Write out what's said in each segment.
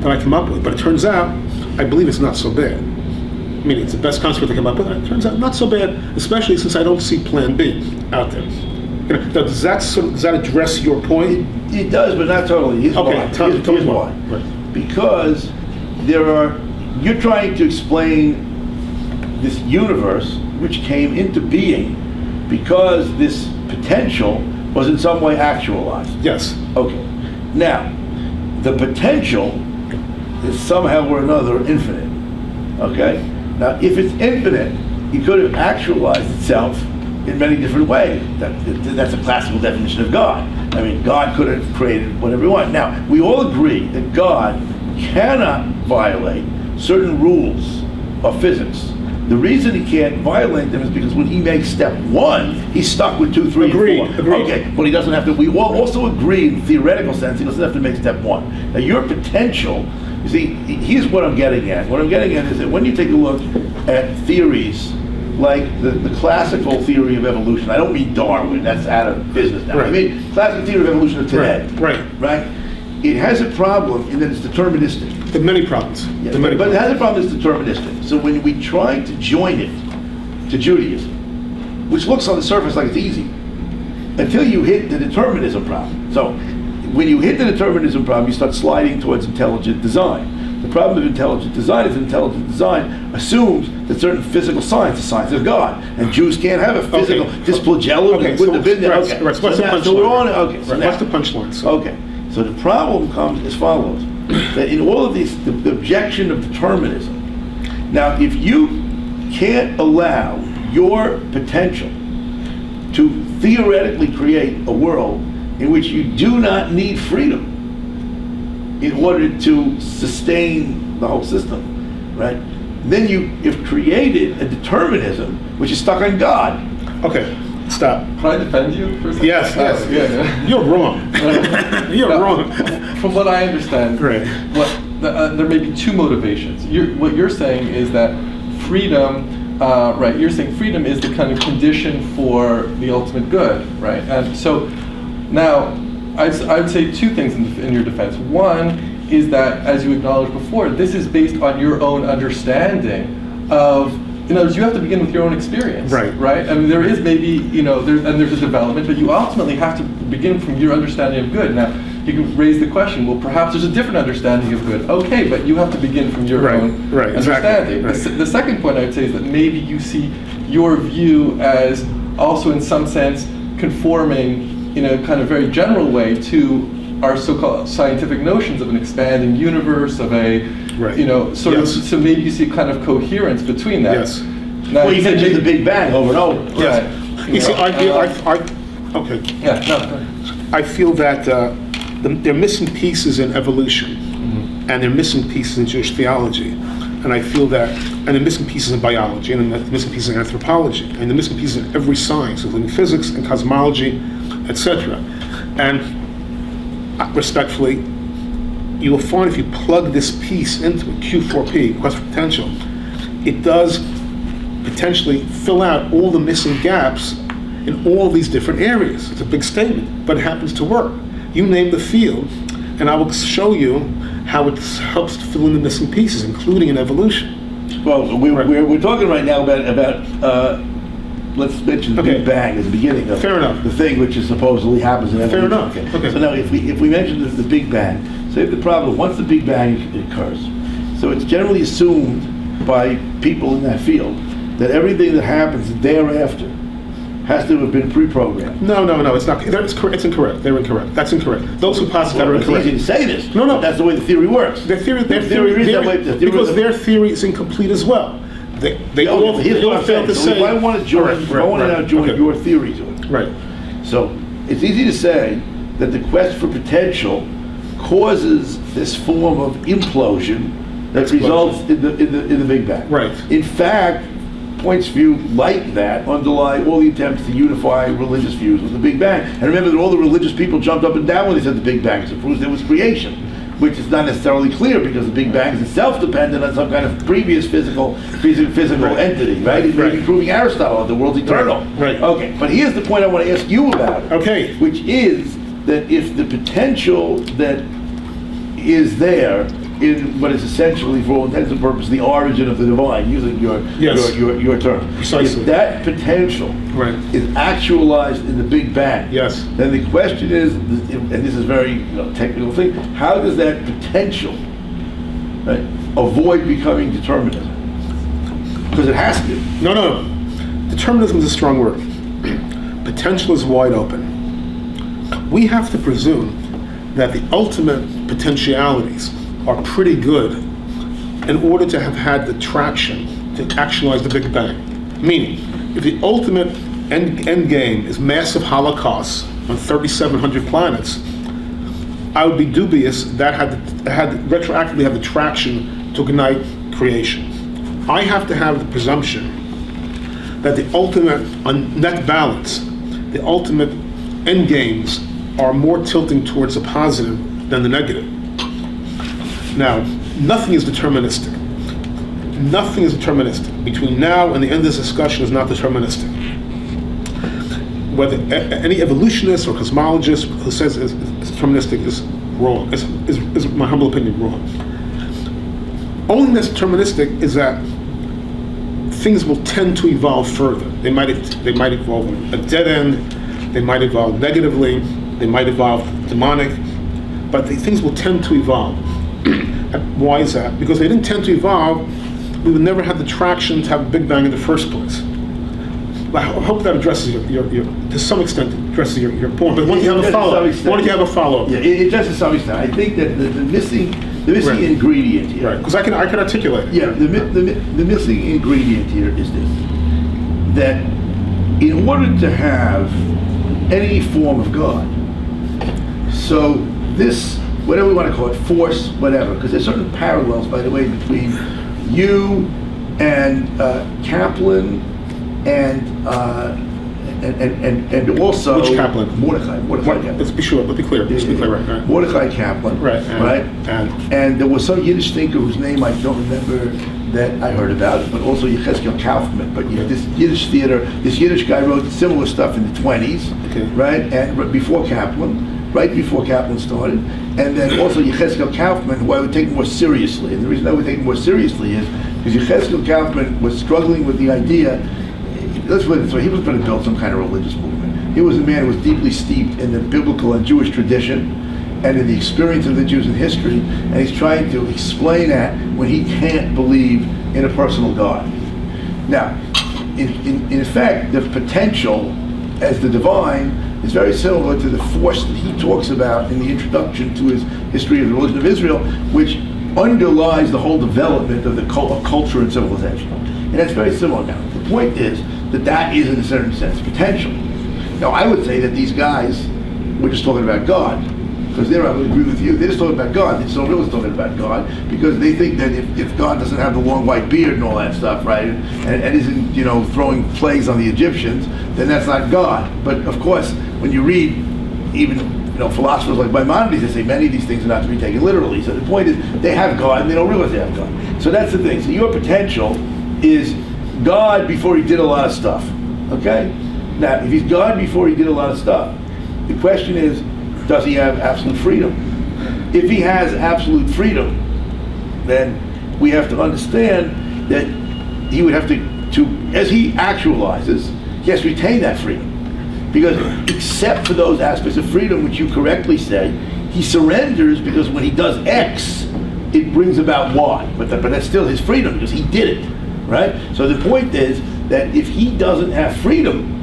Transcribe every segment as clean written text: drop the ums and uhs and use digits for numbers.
that I come up with. But it turns out, I believe it's not so bad. I mean, it's the best construct I come up with. It turns out not so bad, especially since I don't see Plan B out there. Does that address your point? It does, but not totally. Here's why. Here's why. Right. Because you're trying to explain this universe which came into being because this potential was in some way actualized. Yes. Okay. Now, the potential is somehow or another infinite. Okay? Now, if it's infinite, it could have actualized itself in many different ways. That's a classical definition of God. I mean, God could have created whatever he wanted. Now, we all agree that God cannot violate certain rules of physics. The reason he can't violate them is because when he makes step one, he's stuck with 2, 3, Agreed. and 4. Okay, but he doesn't have to. We all also agree in theoretical sense he doesn't have to make step one. Now, your potential, you see, here's what I'm getting at. What I'm getting at is that when you take a look at theories like the classical theory of evolution, I don't mean Darwin, that's out of business now. Right. I mean classical theory of evolution of today. Right. It has a problem in that it's deterministic. There are many problems. Yeah, but it has a problem that's deterministic. So when we try to join it to Judaism, which looks on the surface like it's easy, until you hit the determinism problem. So when you hit the determinism problem, you start sliding towards intelligent design. The problem of intelligent design is that intelligent design assumes that certain physical science is science of God, and Jews can't have a physical. This flagellum wouldn't have been there. Okay, right. So what's the punchline? So we're on. Okay, so what's the punchline? Okay, so the problem comes as follows: that in all of these, the objection of determinism. Now, if you can't allow your potential to theoretically create a world in which you do not need freedom in order to sustain the whole system, right? Then you've created a determinism which is stuck on God. Okay, stop. Can I defend you for a second? Yes. Yeah. You're wrong. You're wrong. From what I understand, right. There may be two motivations. What you're saying is that freedom, right? You're saying freedom is the kind of condition for the ultimate good, right? And so now, I'd say two things in your defense. One is that, as you acknowledged before, this is based on your own understanding of, in other words, you have to begin with your own experience. Right? I mean, there is maybe, there's a development, but you ultimately have to begin from your understanding of good. Now, you can raise the question, well, perhaps there's a different understanding of good. Okay, but you have to begin from your own understanding. Exactly. The second point I would say is that maybe you see your view as also in some sense conforming in a kind of very general way to our so-called scientific notions of an expanding universe, of a, so maybe you see kind of coherence between that. Yes. Now, well, you mentioned the Big Bang over and over. Yes. Right. You see, okay. Yeah, no, go ahead. I feel that they're missing pieces in evolution, and they're missing pieces in Jewish theology. And I feel that, and they're missing pieces in biology, and they're missing pieces in anthropology, and they're missing pieces in every science, including physics and cosmology, etc. And respectfully, you will find if you plug this piece into a Q4P, quest for potential, it does potentially fill out all the missing gaps in all these different areas. It's a big statement, but it happens to work. You name the field, and I will show you how it helps to fill in the missing pieces, including in evolution. Well, we're talking right now about let's mention the Big Bang at the beginning of the thing which is supposedly happens in evolution. Fair enough. Okay. So now, if we mention the Big Bang, say the problem once the Big Bang occurs, so it's generally assumed by people in that field that everything that happens thereafter has to have been pre-programmed. No, it's not. It's incorrect. They're incorrect. That's incorrect. Those who posit that are incorrect. It's easy to say this. No. But that's the way the theory works. Their theory is that way. Because their theory is incomplete as well. They all fail to say. If I want to join, your theory to it. Right. So it's easy to say that the quest for potential causes this form of implosion that results in the Big Bang. Right. In fact, points of view like that underlie all the attempts to unify religious views with the Big Bang. And remember that all the religious people jumped up and down when they said the Big Bang. It proves there was creation, which is not necessarily clear because the Big Bang is itself dependent on some kind of previous physical entity, right? It may be proving Aristotle that the world's eternal. Right. Okay, but here's the point I want to ask you about. Okay. Which is that if the potential that is there in what is essentially, for all intents and purposes, the origin of the divine, using your term. Precisely. If that potential Right. is actualized in the Big Bang, Yes. then the question is, and this is a very technical thing, how does that potential, right, avoid becoming determinism? Because it has to. No. Determinism is a strong word. Potential is wide open. We have to presume that the ultimate potentialities are pretty good in order to have had the traction to actualize the Big Bang. Meaning, if the ultimate end game is massive holocausts on 3,700 planets, I would be dubious that had retroactively had the traction to ignite creation. I have to have the presumption that the ultimate on net balance, the ultimate end games are more tilting towards the positive than the negative. Now, nothing is deterministic. Nothing is deterministic. Between now and the end of this discussion is not deterministic. Whether any evolutionist or cosmologist who says it's deterministic is wrong, is my humble opinion, wrong. Only that's deterministic is that things will tend to evolve further. They might evolve a dead end, they might evolve negatively, they might evolve demonic, but things will tend to evolve. Why is that? Because they didn't tend to evolve, we would never have the traction to have a Big Bang in the first place. I hope that addresses your to some extent addresses your point. But why don't you have a follow-up? Yeah, it does to some extent. I think that the missing Right. ingredient here. Right, because I can articulate it. Yeah, the missing ingredient here is this: that in order to have any form of God, so this, whatever we want to call it, force, whatever, because there's certain parallels, by the way, between you and Kaplan and also Which Kaplan? Mordechai Kaplan. Let's be sure. Let's be clear. Let's be clear. Right. Mordechai Kaplan. Right. And there was some Yiddish thinker whose name I don't remember that I heard about, but also Yechezkel Kaufman. But this Yiddish theater, this Yiddish guy wrote similar stuff in the 20s, Okay. right? And before Kaplan, right before Kaplan started. And then also Yechezkel Kaufman, who I would take more seriously. And the reason I would take more seriously is because Yechezkel Kaufman was struggling with the idea. Let's put it this way, he was going to build some kind of religious movement. He was a man who was deeply steeped in the biblical and Jewish tradition and in the experience of the Jews in history, and he's trying to explain that when he can't believe in a personal God. Now, in effect, the potential as the divine is very similar to the force that he talks about in the introduction to his History of the Religion of Israel, which underlies the whole development of culture and civilization. And that's very similar now. The point is that is, in a certain sense, potential. Now, I would say that these guys were just talking about God, because I would agree with you, they're just talking about God. They just don't really talking about God, because they think that if God doesn't have the long white beard and all that stuff, right, and isn't, throwing plagues on the Egyptians, then that's not God. But of course, when you read even philosophers like Maimonides, they say many of these things are not to be taken literally. So the point is, they have God and they don't realize they have God. So that's the thing. So your potential is God before he did a lot of stuff. Okay? Now, if he's God before he did a lot of stuff, the question is, does he have absolute freedom? If he has absolute freedom, then we have to understand that he would have to as he actualizes, he has to retain that freedom. Because except for those aspects of freedom, which you correctly say, he surrenders because when he does X, it brings about Y. But that's still his freedom because he did it, right? So the point is that if he doesn't have freedom,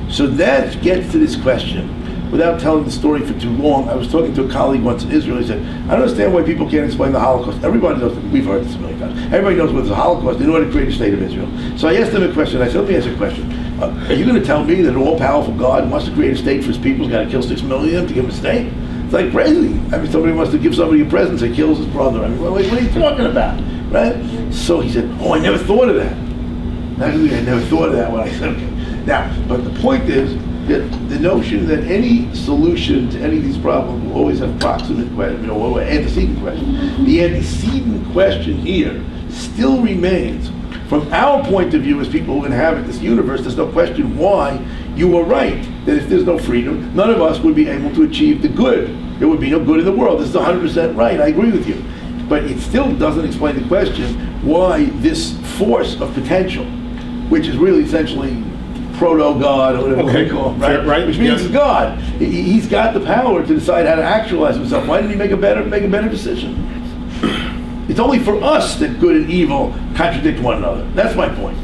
so that gets to this question. Without telling the story for too long, I was talking to a colleague once in Israel. He said, I don't understand why people can't explain the Holocaust. Everybody knows, we've heard this a million times. Everybody knows what is a Holocaust in order to create a state of Israel. So I asked them a question. I said, let me ask you a question. Are you going to tell me that an all-powerful God wants to create a state for his people, he's got to kill 6 million of them to give him a state? It's like crazy. I mean, somebody wants to give somebody a present, so he kills his brother. I mean, what are you talking about, right? So he said, oh, I never thought of that. Actually, I never thought of that when I said, okay. Now, but the point is, the notion that any solution to any of these problems will always have proximate question, or antecedent question. The antecedent question here still remains, from our point of view as people who inhabit this universe, there's no question why you were right, that if there's no freedom, none of us would be able to achieve the good. There would be no good in the world. This is 100% right. I agree with you. But it still doesn't explain the question why this force of potential, which is really essentially proto-God or whatever Okay, we call him, fair, right, Which means yes. he's God. He's got the power to decide how to actualize himself. Why didn't he make a better decision? It's only for us that good and evil contradict one another. That's my point.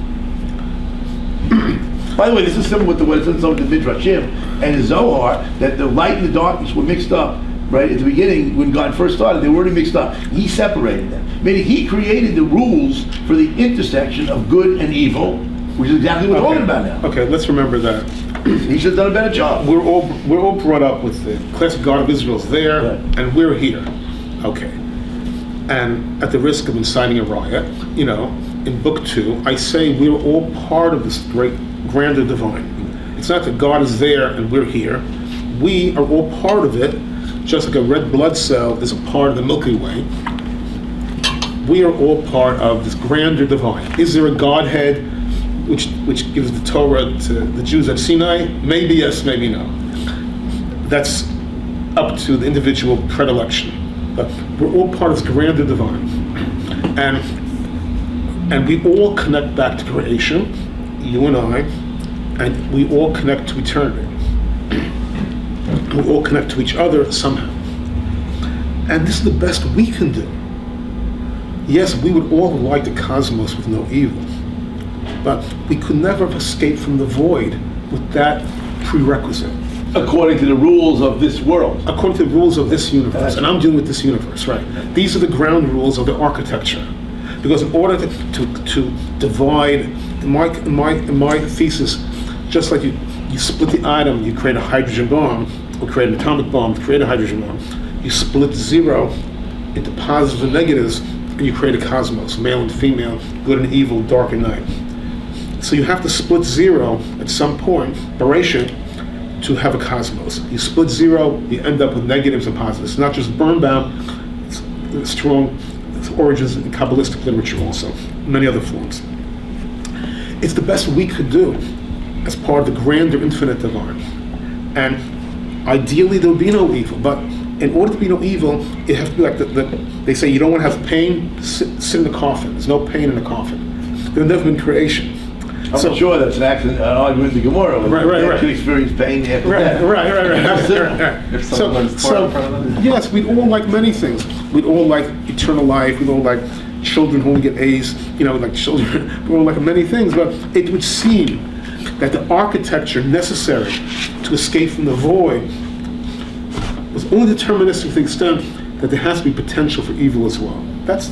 By the way, this is similar with what it says in the Midrashim and the Zohar, that the light and the darkness were mixed up, right? At the beginning, when God first started, they were already mixed up. He separated them. Meaning he created the rules for the intersection of good and evil, which is exactly what we're talking about now. Okay, let's remember that. He should have done a better job. We're all brought up with the classic God of Israel's there, Right. and we're here. Okay. And at the risk of inciting a riot, in book 2, I say we're all part of this great, grander divine. It's not that God is there and we're here. We are all part of it, just like a red blood cell is a part of the Milky Way. We are all part of this grander divine. Is there a Godhead which gives the Torah to the Jews at Sinai? Maybe yes, maybe no. That's up to the individual predilection. But we're all part of this grander divine. And we all connect back to creation, you and I, and we all connect to eternity. We all connect to each other somehow. And this is the best we can do. Yes, we would all like the cosmos with no evil, but we could never have escaped from the void with that prerequisite. According to the rules of this world. According to the rules of this universe, and I'm dealing with this universe, right? These are the ground rules of the architecture. Because in order to divide, in my thesis, just like you split the atom, you create a hydrogen bomb, or create an atomic bomb to create a hydrogen bomb. You split 0 into positives and negatives, and you create a cosmos, male and female, good and evil, dark and night. So you have to split 0 at some point, Bereshit, to have a cosmos. You split 0, you end up with negatives and positives. It's not just Birnbaum, it's strong origins in Kabbalistic literature also, many other forms. It's the best we could do as part of the grander infinite divine. And ideally there'll be no evil, but in order to be no evil, it has to be like they say you don't want to have pain, sit in a coffin. There's no pain in a coffin. There's never been creation. I'm not sure that's an argument in the Gemara. Right. To experience pain after death. Right. If someone learns Torah in front of them. Yes, we'd all like many things. We'd all like eternal life. We'd all like children who only get A's. Like children. We'd all like many things. But it would seem that the architecture necessary to escape from the void was only deterministic to the extent that there has to be potential for evil as well. That's